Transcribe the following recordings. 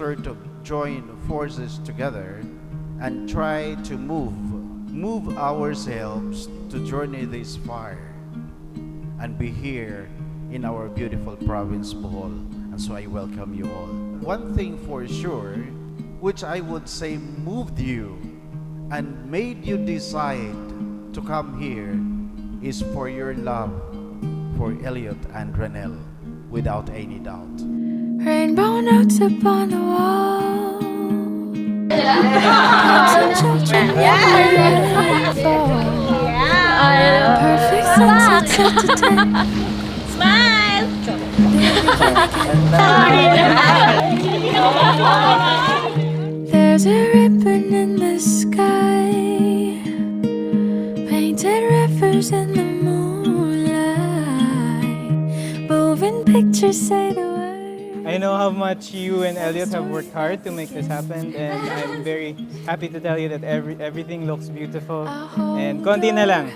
sort of join forces together and try to move ourselves to journey this far and be here in our beautiful province, Bohol. And so I welcome you all. One thing for sure, which I would say moved you and made you decide to come here, is for your love for Elliot and Renel, without any doubt. Rainbow notes upon the wall. Perfect sunset to 10. Smile! There's a ribbon in the sky, painted rivers in the moonlight, moving pictures say the word. I know how much you and Elliot have worked hard to make this happen, and I'm very happy to tell you that everything looks beautiful. And konti na lang,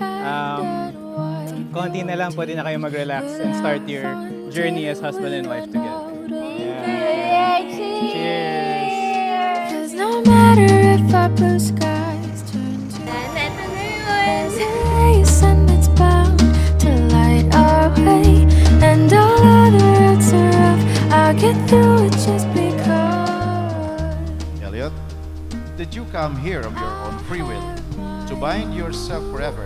pwede na kayo mag-relax and start your journey as husband and wife together. Yeah. Cheers! 'Cause no matter if our blue skies turn to there's a sun that's bound to light our way, and all other roads are rough. I'll get through it just because. Elliot, did you come here of your own free will to bind yourself forever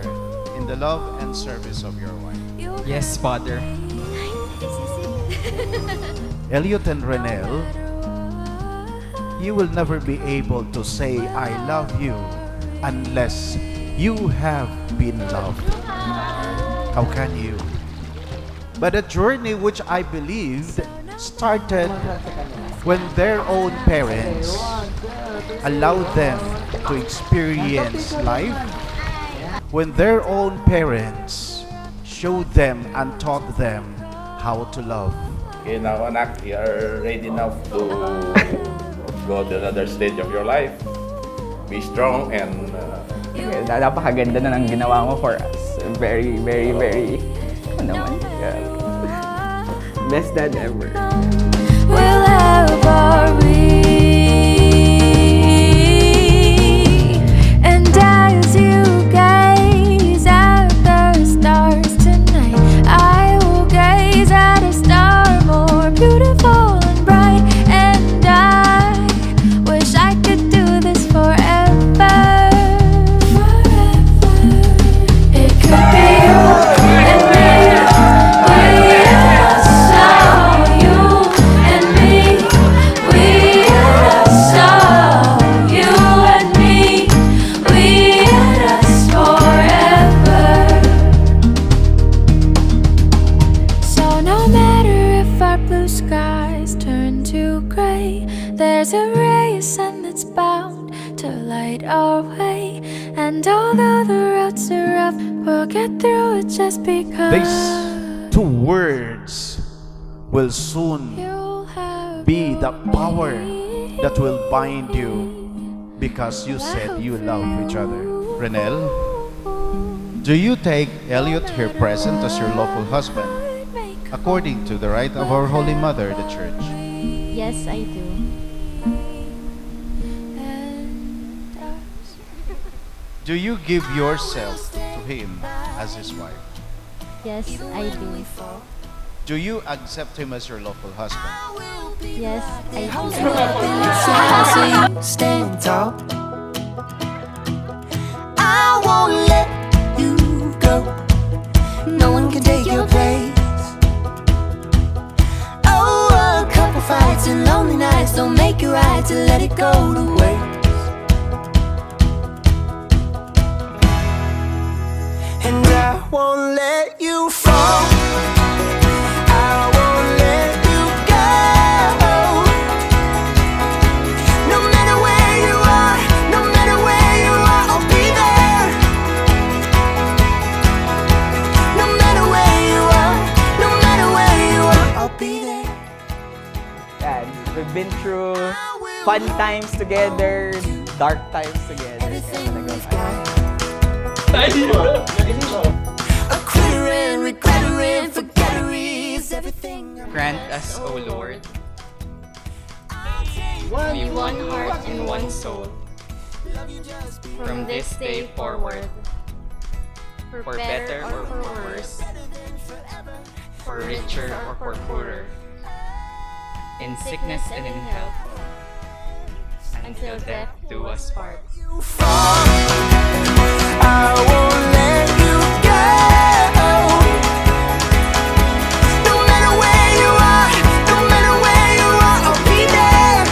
in the love and service of your wife? Yes, Father. Elliot and Renel, you will never be able to say I love you unless you have been loved. How can you? But a journey which I believed started when their own parents allowed them to experience life, when their own parents showed them and taught them how to love. Okay, now anak, you are ready enough to go to another stage of your life. Be strong and Napakaganda na ng ginawa mo for us. Very, very, very, ano naman, best dad ever. We'll have our way, and as you gaze at the stars tonight, I will gaze at a star more beautiful and bright, and I wish I could do this forever. It could be you and me. There's a ray of sun that's bound to light our way, and although the roads are rough, we'll get through it just because. These two words will soon be the power that will bind you, because you said you love each other. Renel, do you take Elliot here present as your lawful husband, according to the right of our Holy Mother, the Church? Yes, I do. Do you give yourself to him as his wife? Yes, I do. Do you accept him as your lawful husband? Yes, I do. Stand tall. I won't let you go. No one can take your place. Oh, a couple fights and lonely nights don't make it right to let it go to waste. And I won't let you fall. I won't let you go. No matter where you are, no matter where you are, I'll be there. No matter where you are, no matter where you are, I'll be there. Yan, we've been through fun times together, dark times together. A quittering, regrettering, forgettery is everything. Grant us, O Lord, be one heart and one soul. From this day forward, for better or for worse, for richer or for poorer, in sickness and in health, until death do us part. I won't let you go. No matter where you are, no matter where you are, I'll be there.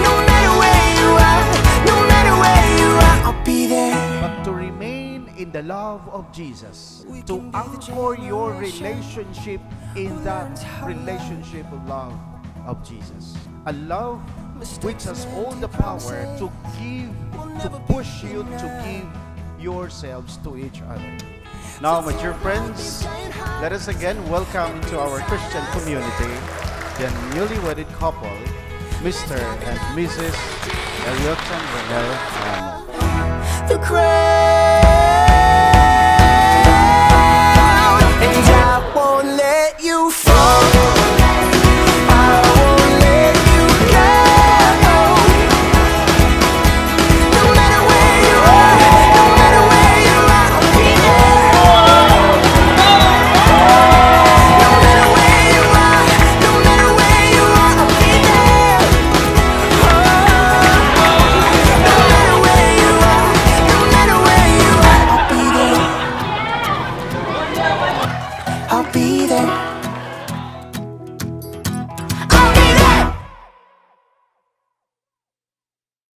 No matter where you are, no matter where you are, I'll be there. But to remain in the love of Jesus, to anchor your relationship in that relationship of love of Jesus. A love which has all the power to give, to push you to give yourselves to each other. Now, my dear friends, let us again welcome into our Christian community the newly wedded couple, Mr. and Mrs. Elliot and Renel Ramos. The crowd